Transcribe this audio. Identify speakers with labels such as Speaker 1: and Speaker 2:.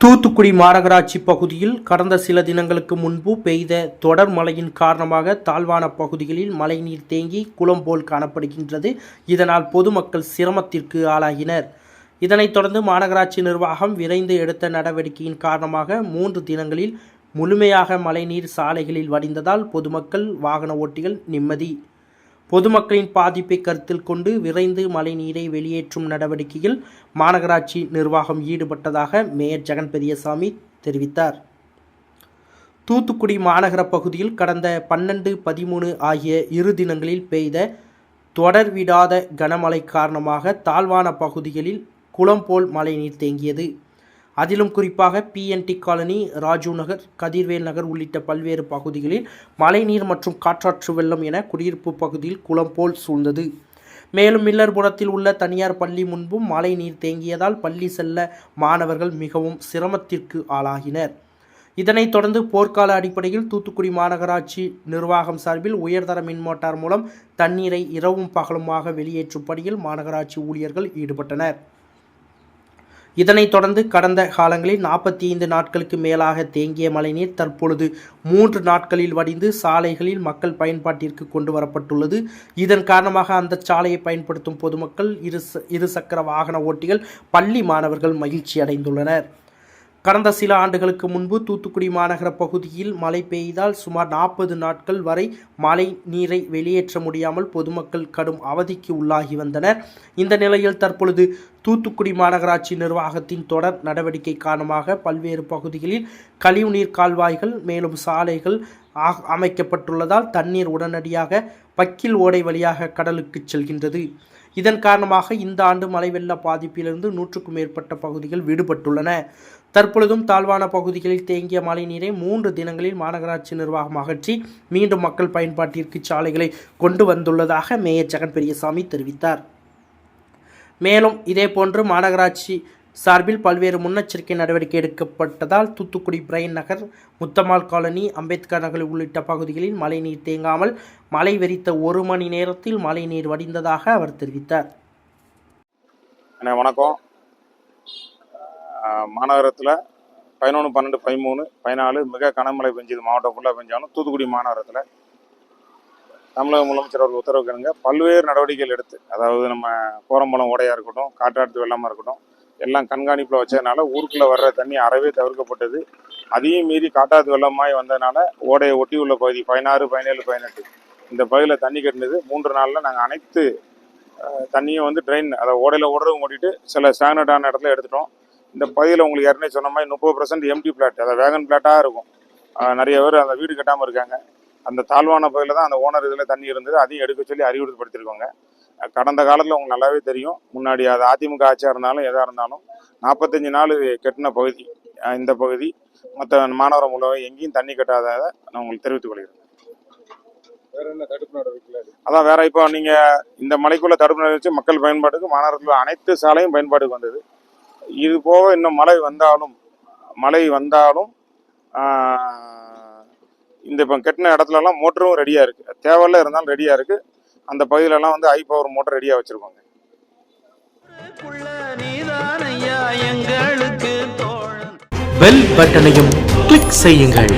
Speaker 1: தூத்துக்குடி மாநகராட்சி பகுதியில் கடந்த சில தினங்களுக்கு முன்பு பெய்த தொடர் மழையின் காரணமாக தாழ்வான பகுதிகளில் மழைநீர் தேங்கி குளம் போல் காணப்படுகின்றது. இதனால் பொதுமக்கள் சிரமத்திற்கு ஆளாகினர். இதனைத் தொடர்ந்து மாநகராட்சி நிர்வாகம் விரைந்து எடுத்த நடவடிக்கையின் காரணமாக 3 தினங்களில் முழுமையாக மழைநீர் சாலைகளில் வடிந்ததால் பொதுமக்கள், வாகன ஓட்டிகள் நிம்மதி. பொதுமக்களின் பாதிப்பை கருத்தில் கொண்டு விரைந்து மழைநீரை வெளியேற்றும் நடவடிக்கையில் மாநகராட்சி நிர்வாகம் ஈடுபட்டதாக மேயர் ஜெகன் பெரியசாமி தெரிவித்தார். தூத்துக்குடி மாநகர பகுதியில் கடந்த 12, 13 ஆகிய 2 தினங்களில் பெய்த தொடர்விடாத கனமழை காரணமாக தாழ்வான பகுதிகளில் குளம் போல் மழைநீர் தேங்கியது. அதிலும் குறிப்பாக PNT காலனி, ராஜு நகர், கதிர்வேல் நகர் உள்ளிட்ட பல்வேறு பகுதிகளில் மழைநீர் மற்றும் காற்றாற்று வெள்ளம் என குடியிருப்பு பகுதியில் குளம் போல் சூழ்ந்தது. மேலும் மில்லர்புரத்தில் உள்ள தனியார் பள்ளி முன்பும் மழை நீர் தேங்கியதால் பள்ளி செல்ல மாணவர்கள் மிகவும் சிரமத்திற்கு ஆளாகினர். இதனைத் தொடர்ந்து போர்க்கால அடிப்படையில் தூத்துக்குடி மாநகராட்சி நிர்வாகம் சார்பில் உயர்தர மின் மோட்டார் மூலம் தண்ணீரை இரவும் பகலுமாக வெளியேற்றும் பணியில் மாநகராட்சி ஊழியர்கள் ஈடுபட்டனர். இதனைத் தொடர்ந்து கடந்த காலங்களில் 45 நாட்களுக்கு மேலாக தேங்கிய மழைநீர் தற்பொழுது 3 நாட்களில் வடிந்து சாலைகளில் மக்கள் பயன்பாட்டிற்கு கொண்டு வரப்பட்டுள்ளது. இதன் காரணமாக அந்த சாலையை பயன்படுத்தும் பொதுமக்கள், இருசக்கர வாகன ஓட்டிகள், பள்ளி மாணவர்கள் மகிழ்ச்சி அடைந்துள்ளனர். கடந்த சில ஆண்டுகளுக்கு முன்பு தூத்துக்குடி மாநகர பகுதியில் மழை பெய்தால் சுமார் 40 நாட்கள் வரை மழை நீரை வெளியேற்ற முடியாமல் பொதுமக்கள் கடும் அவதிக்கு உள்ளாகி வந்தனர். இந்த நிலையில் தற்பொழுது தூத்துக்குடி மாநகராட்சி நிர்வாகத்தின் தொடர் நடவடிக்கை காரணமாக பல்வேறு பகுதிகளில் கழிவுநீர் கால்வாய்கள், மேலும் சாலைகள் அமைக்கப்பட்டுள்ளதால் தண்ணீர் உடனடியாக வக்கீல் ஓடை வழியாக கடலுக்கு செல்கின்றது. இதன் காரணமாக இந்த ஆண்டு மழை வெள்ள பாதிப்பிலிருந்து 100க்கும் மேற்பட்ட பகுதிகள் விடுபட்டுள்ளன. தற்பொழுதும் தாழ்வான பகுதிகளில் தேங்கிய மழை நீரை 3 தினங்களில் மாநகராட்சி நிர்வாகம் அகற்றி மீண்டும் மக்கள் பயன்பாட்டிற்கு சாலைகளை கொண்டு வந்துள்ளதாக மேயர் ஜெகன் பெரியசாமி தெரிவித்தார். மேலும் இதேபோன்று மாநகராட்சி சார்பில் பல்வேறு முன்னெச்சரிக்கை நடவடிக்கை எடுக்கப்பட்டதால் தூத்துக்குடி பிரைன் நகர், முத்தம்மாள் காலனி, அம்பேத்கர் நகர் உள்ளிட்ட பகுதிகளில் மழை நீர் தேங்காமல் மழை வெறித்த 1 மணி நேரத்தில் மழை நீர் வடிந்ததாக அவர் தெரிவித்தார்.
Speaker 2: வணக்கம். மாநகரத்தில் 11, 12, 13, 14 மிக கனமழை பெஞ்சது. மாவட்டம் ஃபுல்லாக பெஞ்சாலும் தூத்துக்குடி மாநகரத்தில் தமிழக முதலமைச்சர் அவர்கள் உத்தரவு கிணங்க பல்வேறு நடவடிக்கைகள் எடுத்து, அதாவது நம்ம கோரம்பலம் ஓடையாக இருக்கட்டும், காற்றாற்று வெள்ளமாக இருக்கட்டும், எல்லாம் கண்காணிப்பில் வச்சதுனால ஊருக்குள்ளே வர்ற தண்ணி அறவே தவிர்க்கப்பட்டது. அதையும் மீறி காட்டாற்று வெள்ளமாய் வந்ததுனால ஓடையை ஒட்டி உள்ள பகுதி 16, 17, 18 இந்த பகுதியில் தண்ணி கட்டினது. 3 நாளில் நாங்கள் அனைத்து தண்ணியும் ட்ரெயின், அதை ஓடையில் ஓடுறதும் ஓட்டிட்டு சில ஸ்டாக்னட்டான இடத்துல எடுத்துட்டோம். இந்த பகுதியில் உங்களுக்கு ஏற்கனவே சொன்ன மாதிரி 30% எம்டி பிளாட், அதை வேகன் பிளாட்டாக இருக்கும். நிறைய பேர் அந்த வீடு கட்டாமல் இருக்காங்க. அந்த தாழ்வான பகுதியில் தான் அந்த ஓனர் இதில் தண்ணி இருந்தது. அதையும் எடுக்க சொல்லி அறிவுறுத்தப்படுத்திருக்கோங்க. கடந்த காலத்தில் உங்களுக்கு நல்லாவே தெரியும். முன்னாடி அது அதிமுக ஆட்சியாக இருந்தாலும் எதாக இருந்தாலும் 45 நாள் கட்டின பகுதி இந்த பகுதி. மற்ற மாநகரம் உள்ளவை எங்கேயும் தண்ணி கட்டாததை நான் உங்களுக்கு தெரிவித்துக் கொள்கிறேன்.
Speaker 3: வேற என்ன தடுப்பு நடவடிக்கை?
Speaker 2: அதான் வேற இப்போ நீங்கள் இந்த மலைக்குள்ள தடுப்பு நடவடிக்கை மக்கள் பயன்பாட்டுக்கு மாநகரத்தில் அனைத்து சாலையும் பயன்பாட்டுக்கு வந்தது. இது போக இன்னும் மழை வந்தாலும் இந்த இப்போ கெட்டின இடத்துலலாம் மோட்டரும் ரெடியாக இருக்குது. தேவையில்ல இருந்தாலும் ரெடியாக இருக்குது. அந்த பகுதியிலலாம் ஹை பவர் மோட்டர் ரெடியாக வச்சுருக்கோங்க.
Speaker 1: பெல் பட்டனையும் கிளிக் செய்யுங்கள்.